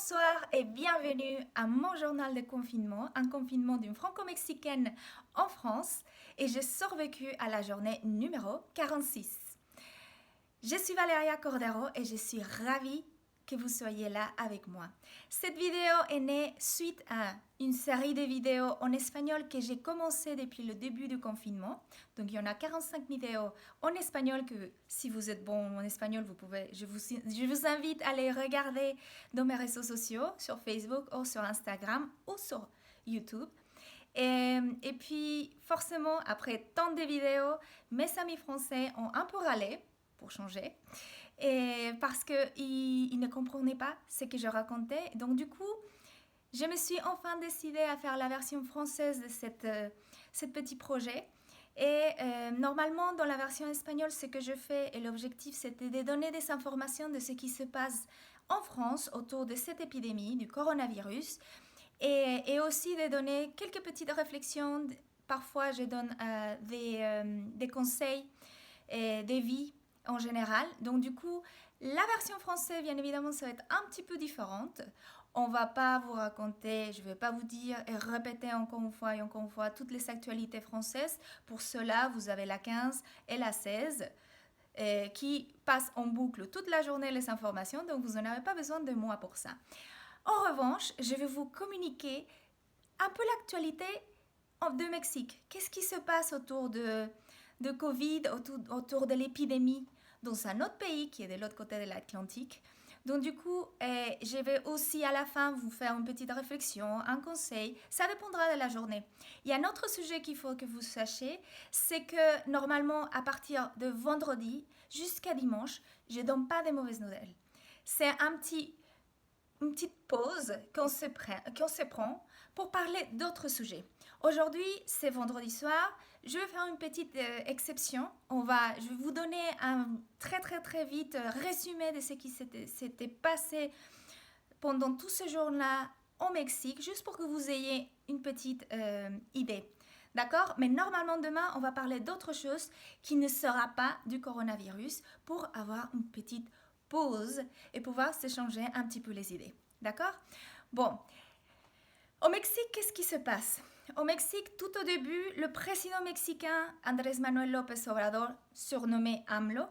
Bonsoir et bienvenue à mon journal de confinement, un confinement d'une franco-mexicaine en France et j'ai survécu à la journée numéro 46. Je suis Valeria Cordero et je suis ravie que vous soyez là avec moi. Cette vidéo est née suite à une série de vidéos en espagnol que j'ai commencé depuis le début du confinement. Donc il y en a 45 vidéos en espagnol que si vous êtes bon en espagnol, je vous invite à les regarder dans mes réseaux sociaux, sur Facebook ou sur Instagram ou sur YouTube. Et puis forcément, après tant de vidéos, mes amis français ont un peu râlé pour changer. Et parce qu'ils ne comprenaient pas ce que je racontais. Donc du coup, je me suis enfin décidée à faire la version française de ce petit projet. Et normalement, dans la version espagnole, ce que je fais et l'objectif, c'était de donner des informations de ce qui se passe en France autour de cette épidémie du coronavirus et aussi de donner quelques petites réflexions. Parfois, je donne des conseils et des vies en général. Donc du coup, la version française, bien évidemment, ça va être un petit peu différente. On va pas vous raconter, je vais pas vous dire et répéter encore une fois et encore une fois toutes les actualités françaises. Pour cela, vous avez la 15 et la 16 qui passent en boucle toute la journée les informations, donc vous n'en avez pas besoin de moi pour ça. En revanche, je vais vous communiquer un peu l'actualité de Mexique. Qu'est-ce qui se passe autour de Covid, autour de l'épidémie dans un autre pays qui est de l'autre côté de l'Atlantique. Donc du coup, je vais aussi à la fin vous faire une petite réflexion, un conseil. Ça dépendra de la journée. Il y a un autre sujet qu'il faut que vous sachiez, c'est que normalement, à partir de vendredi jusqu'à dimanche, je ne donne pas de mauvaises nouvelles. C'est une petite pause qu'on se prend pour parler d'autres sujets. Aujourd'hui, c'est vendredi soir. Je vais faire une petite exception. Je vais vous donner un très vite résumé de ce qui s'était passé pendant tout ce jour-là au Mexique, juste pour que vous ayez une petite idée. D'accord? Mais normalement, demain, on va parler d'autre chose qui ne sera pas du coronavirus pour avoir une petite pause et pouvoir s'échanger un petit peu les idées. D'accord? Bon. Au Mexique, qu'est-ce qui se passe? Au Mexique, tout au début, le président mexicain Andrés Manuel López Obrador, surnommé AMLO,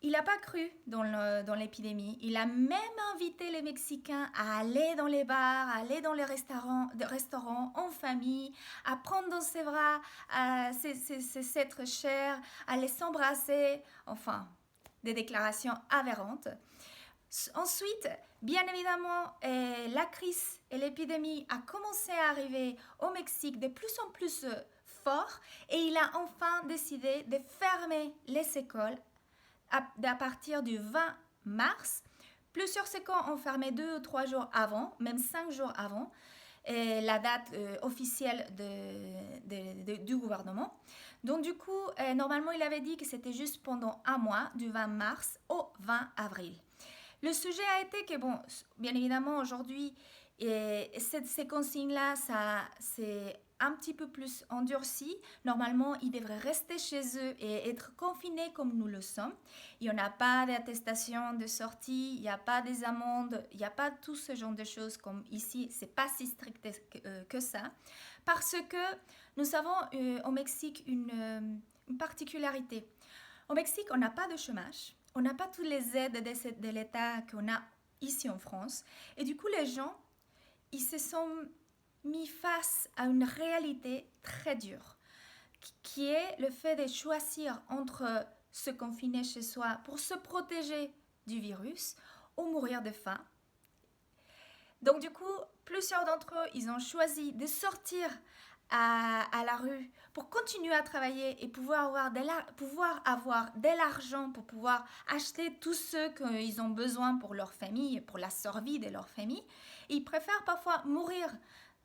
il n'a pas cru dans l'épidémie. Il a même invité les Mexicains à aller dans les bars, à aller dans les restaurants en famille, à prendre dans ses bras ses êtres chers, à les s'embrasser, enfin, des déclarations aberrantes. Ensuite, bien évidemment, la crise et l'épidémie a commencé à arriver au Mexique de plus en plus fort et il a enfin décidé de fermer les écoles à partir du 20 mars. Plusieurs écoles ont fermé 2 ou 3 jours avant, même 5 jours avant la date officielle du gouvernement. Donc du coup, normalement, il avait dit que c'était juste pendant un mois, du 20 mars au 20 avril. Le sujet a été que, bon, bien évidemment, aujourd'hui, ces consignes-là, c'est un petit peu plus endurci. Normalement, ils devraient rester chez eux et être confinés comme nous le sommes. Il n'y en a pas d'attestation de sortie, il n'y a pas des amendes, il n'y a pas tout ce genre de choses comme ici. C'est pas si strict que ça. Parce que nous avons au Mexique une particularité. Au Mexique, on n'a pas de chômage. On n'a pas toutes les aides de l'État qu'on a ici en France. Et du coup, les gens, ils se sont mis face à une réalité très dure, qui est le fait de choisir entre se confiner chez soi pour se protéger du virus ou mourir de faim. Donc du coup, plusieurs d'entre eux, ils ont choisi de sortir à la rue pour continuer à travailler et pouvoir avoir de l'argent pour pouvoir acheter tout ce qu'ils ont besoin pour leur famille, pour la survie de leur famille. Et ils préfèrent parfois mourir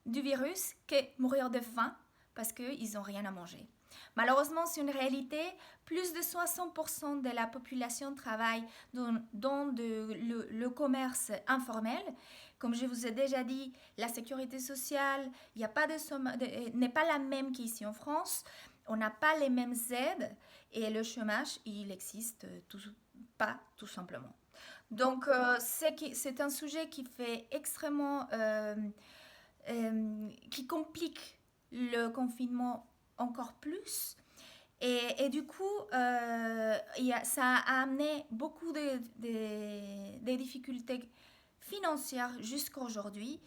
du virus que mourir de faim parce qu'ils n'ont rien à manger. Malheureusement, c'est une réalité. Plus de 60% de la population travaille dans le commerce informel. Comme je vous ai déjà dit, la sécurité sociale n'est pas la même qu'ici en France. On n'a pas les mêmes aides et le chômage, il n'existe pas tout simplement. Donc, c'est un sujet qui fait extrêmement, qui complique le confinement encore plus. Et du coup, ça a amené beaucoup de difficultés financières jusqu'à aujourd'hui.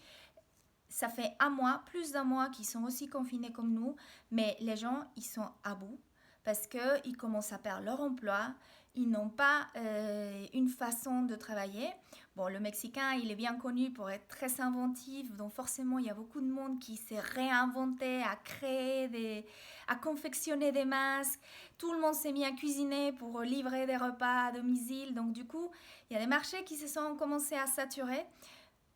Ça fait un mois, plus d'un mois qu'ils sont aussi confinés comme nous, mais les gens, ils sont à bout parce qu'ils commencent à perdre leur emploi, ils n'ont pas une façon de travailler. Bon, le Mexicain, il est bien connu pour être très inventif, donc forcément, il y a beaucoup de monde qui s'est réinventé, à confectionner des masques. Tout le monde s'est mis à cuisiner pour livrer des repas à domicile. Donc, du coup, il y a des marchés qui se sont commencés à saturer.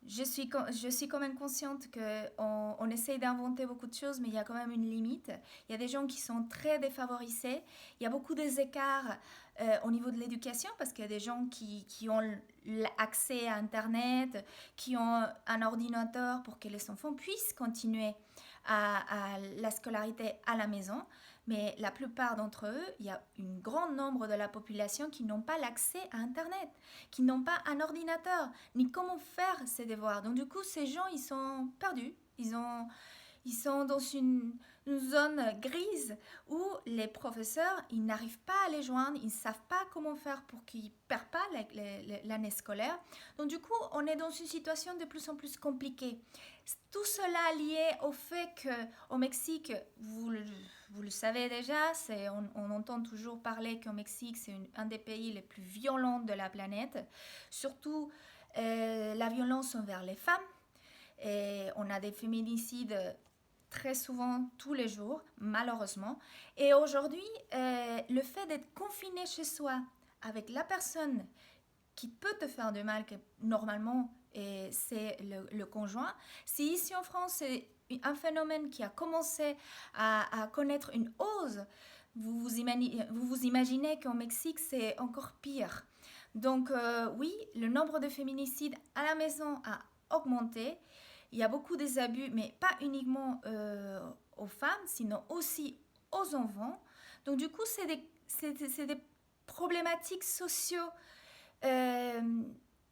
Je suis quand même consciente qu'on essaye d'inventer beaucoup de choses, mais il y a quand même une limite. Il y a des gens qui sont très défavorisés. Il y a beaucoup des écarts au niveau de l'éducation, parce qu'il y a des gens qui ont accès à Internet, qui ont un ordinateur pour que les enfants puissent continuer à la scolarité à la maison. Mais la plupart d'entre eux, il y a un grand nombre de la population qui n'ont pas l'accès à Internet, qui n'ont pas un ordinateur, ni comment faire ces devoirs. Donc du coup, ces gens, ils sont perdus. Ils sont dans une zone grise où les professeurs, ils n'arrivent pas à les joindre, ils ne savent pas comment faire pour qu'ils ne perdent pas l'année scolaire. Donc du coup, on est dans une situation de plus en plus compliquée. Tout cela lié au fait qu'au Mexique, vous le savez déjà, on entend toujours parler qu'au Mexique, c'est un des pays les plus violents de la planète. Surtout la violence envers les femmes. Et on a des féminicides très souvent tous les jours, malheureusement. Et aujourd'hui, le fait d'être confiné chez soi avec la personne qui peut te faire du mal, que normalement c'est le conjoint, si ici en France c'est un phénomène qui a commencé à connaître une hausse, vous vous imaginez qu'en Mexique c'est encore pire. Donc oui, le nombre de féminicides à la maison a augmenté. Il y a beaucoup des abus, mais pas uniquement aux femmes, sinon aussi aux enfants. Donc du coup, c'est des problématiques sociaux, euh,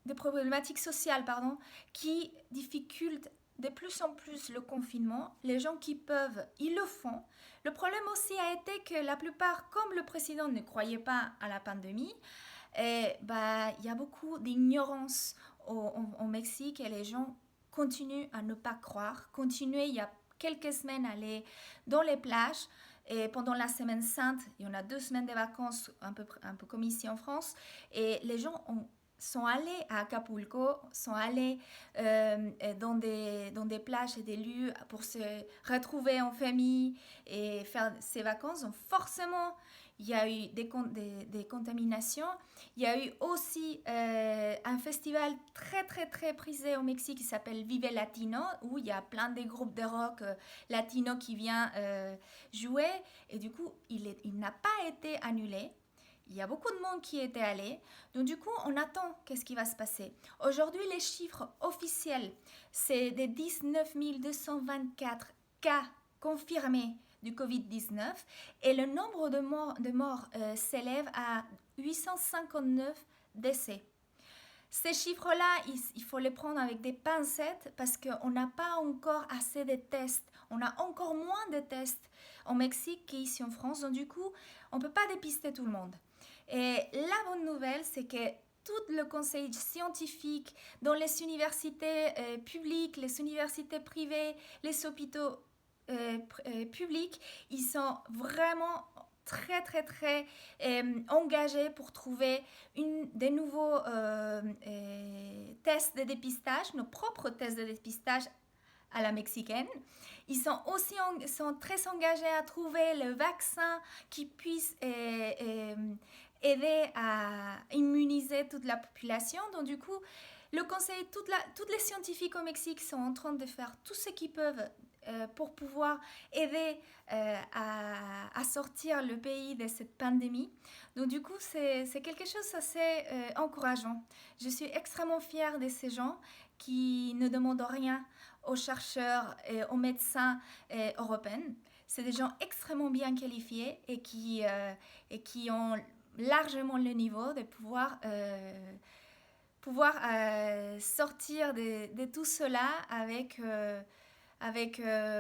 des problématiques sociales, pardon, qui difficultent de plus en plus le confinement. Les gens qui peuvent, ils le font. Le problème aussi a été que la plupart, comme le président ne croyait pas à la pandémie, il y a beaucoup d'ignorance au Mexique et les gens continuent à ne pas croire, continuer il y a quelques semaines à aller dans les plages. Et pendant la semaine sainte, il y en a 2 semaines de vacances, un peu comme ici en France, et les gens sont allés à Acapulco, sont allés dans des plages et des lieux pour se retrouver en famille et faire ces vacances. Donc forcément, il y a eu des contaminations. Il y a eu aussi un festival très très très prisé au Mexique qui s'appelle Vive Latino, où il y a plein de groupes de rock latino qui viennent jouer. Et du coup, il n'a pas été annulé. Il y a beaucoup de monde qui était allé. Donc du coup, on attend qu'est-ce qui va se passer. Aujourd'hui, les chiffres officiels, c'est des 19 224 cas confirmés du Covid-19 et le nombre de morts s'élève à 859 décès. Ces chiffres-là, il faut les prendre avec des pincettes parce qu'on n'a pas encore assez de tests. On a encore moins de tests au Mexique qu'ici en France. Donc du coup, on ne peut pas dépister tout le monde. Et la bonne nouvelle, c'est que tout le conseil scientifique dans les universités publiques, les universités privées, les hôpitaux publics, ils sont vraiment très très très engagés pour trouver des nouveaux tests de dépistage, nos propres tests de dépistage à la mexicaine. Ils sont aussi sont très engagés à trouver le vaccin qui puisse aider à immuniser toute la population. Donc du coup, le conseil, toutes les scientifiques au Mexique sont en train de faire tout ce qu'ils peuvent pour pouvoir aider à sortir le pays de cette pandémie. Donc du coup, c'est quelque chose d'assez encourageant. Je suis extrêmement fière de ces gens qui ne demandent rien aux chercheurs et aux médecins européens. C'est des gens extrêmement bien qualifiés et qui ont largement le niveau de pouvoir pouvoir sortir de tout cela avec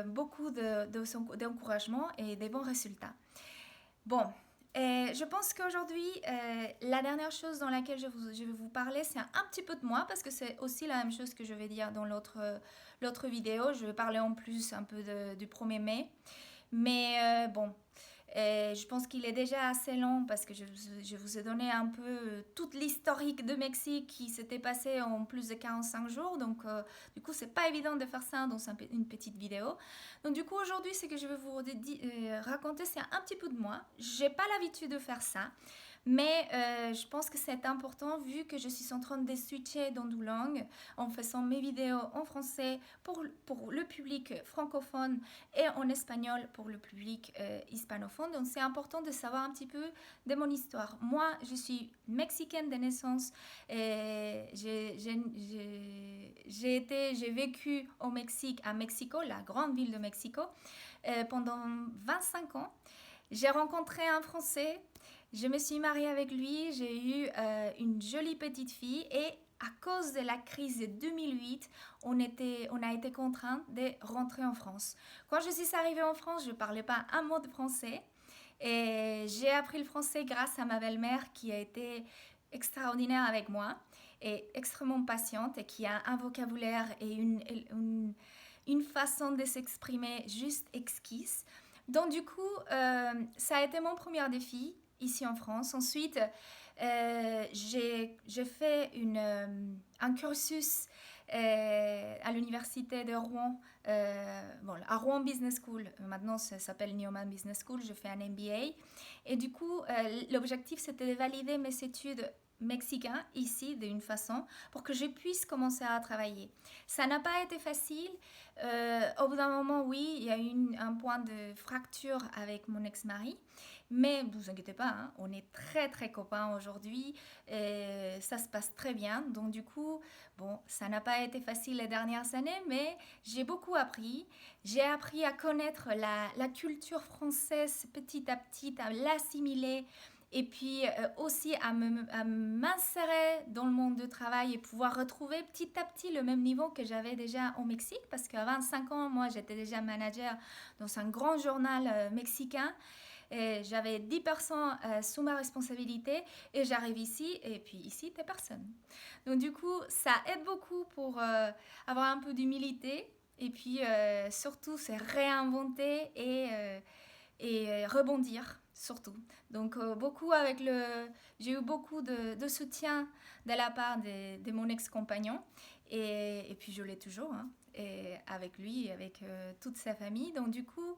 beaucoup d'encouragement et des bons résultats. Bon, je pense qu'aujourd'hui, la dernière chose dans laquelle je vais vous parler, c'est un petit peu de moi, parce que c'est aussi la même chose que je vais dire dans l'autre vidéo. Je vais parler en plus un peu du 1er mai. Mais bon, je pense qu'il est déjà assez long parce que je vous ai donné un peu toute l'historique de Mexique qui s'était passé en plus de 45 jours. Donc, du coup, c'est pas évident de faire ça dans une petite vidéo. Donc, du coup, aujourd'hui, ce que je vais vous raconter, c'est un petit peu de moi. J'ai pas l'habitude de faire ça. Mais je pense que c'est important vu que je suis en train de switcher dans deux langues en faisant mes vidéos en français pour le public francophone et en espagnol pour le public hispanophone. Donc c'est important de savoir un petit peu de mon histoire. Moi, je suis mexicaine de naissance et j'ai vécu au Mexique, à Mexico, la grande ville de Mexico, pendant 25 ans. J'ai rencontré un Français. Je me suis mariée avec lui, j'ai eu une jolie petite fille et à cause de la crise de 2008, on a été contraints de rentrer en France. Quand je suis arrivée en France, je ne parlais pas un mot de français et j'ai appris le français grâce à ma belle-mère qui a été extraordinaire avec moi et extrêmement patiente et qui a un vocabulaire et une façon de s'exprimer juste exquise. Donc du coup, ça a été mon premier défi ici en France. Ensuite, j'ai fait un cursus à l'université de Rouen, à Rouen Business School. Maintenant, ça s'appelle Newman Business School. Je fais un MBA. Et du coup, l'objectif, c'était de valider mes études mexicains ici d'une façon pour que je puisse commencer à travailler. Ça n'a pas été facile. Au bout d'un moment, oui, il y a eu un point de fracture avec mon ex-mari. Mais ne vous inquiétez pas, hein, on est très très copains aujourd'hui et ça se passe très bien. Donc du coup, bon, ça n'a pas été facile les dernières années, mais j'ai beaucoup appris. J'ai appris à connaître la culture française petit à petit, à l'assimiler et puis aussi à m'insérer dans le monde du travail et pouvoir retrouver petit à petit le même niveau que j'avais déjà au Mexique parce qu'à 25 ans, moi, j'étais déjà manager dans un grand journal mexicain. J'avais 10 personnes sous ma responsabilité et j'arrive ici et puis ici, t'es personne. Donc du coup, ça aide beaucoup pour avoir un peu d'humilité et puis surtout, c'est réinventer et rebondir surtout. Donc j'ai eu beaucoup de soutien de la part de mon ex-compagnon et puis je l'ai toujours, hein, et avec lui et avec toute sa famille. Donc du coup,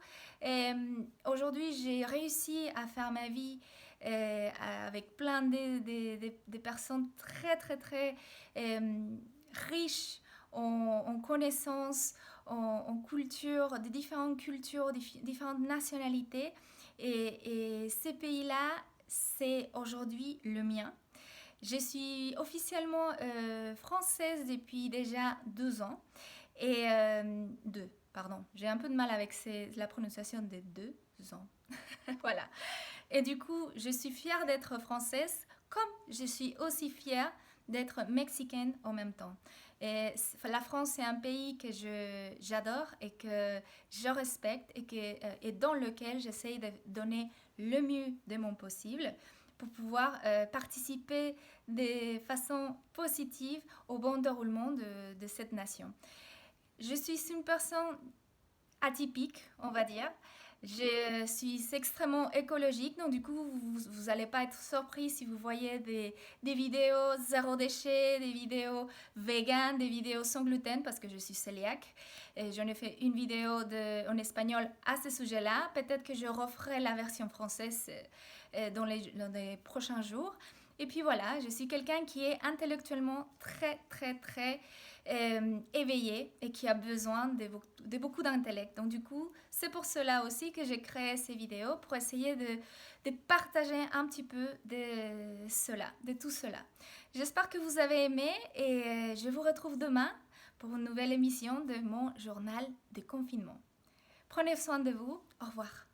aujourd'hui j'ai réussi à faire ma vie avec plein de personnes très très très riches en connaissances, en culture, de différentes cultures, différentes nationalités. Et ces pays-là, c'est aujourd'hui le mien. Je suis officiellement française depuis déjà 2 ans. Et pardon, j'ai un peu de mal avec la prononciation des 2 ans. Voilà. Et du coup, je suis fière d'être française, comme je suis aussi fière d'être mexicaine en même temps. Et la France, c'est un pays que j'adore et que je respecte et dans lequel j'essaye de donner le mieux de mon possible pour pouvoir participer de façon positive au bon déroulement de cette nation. Je suis une personne atypique, on va dire. Je suis extrêmement écologique, donc du coup, vous n'allez pas être surpris si vous voyez des vidéos zéro déchet, des vidéos vegan, des vidéos sans gluten, parce que je suis cœliaque. J'en ai fait une vidéo en espagnol à ce sujet-là. Peut-être que je referai la version française dans les prochains jours. Et puis voilà, je suis quelqu'un qui est intellectuellement très, très, très éveillé et qui a besoin de beaucoup d'intellect. Donc du coup, c'est pour cela aussi que j'ai créé ces vidéos, pour essayer de partager un petit peu de tout cela. J'espère que vous avez aimé et je vous retrouve demain pour une nouvelle émission de mon journal de confinement. Prenez soin de vous. Au revoir.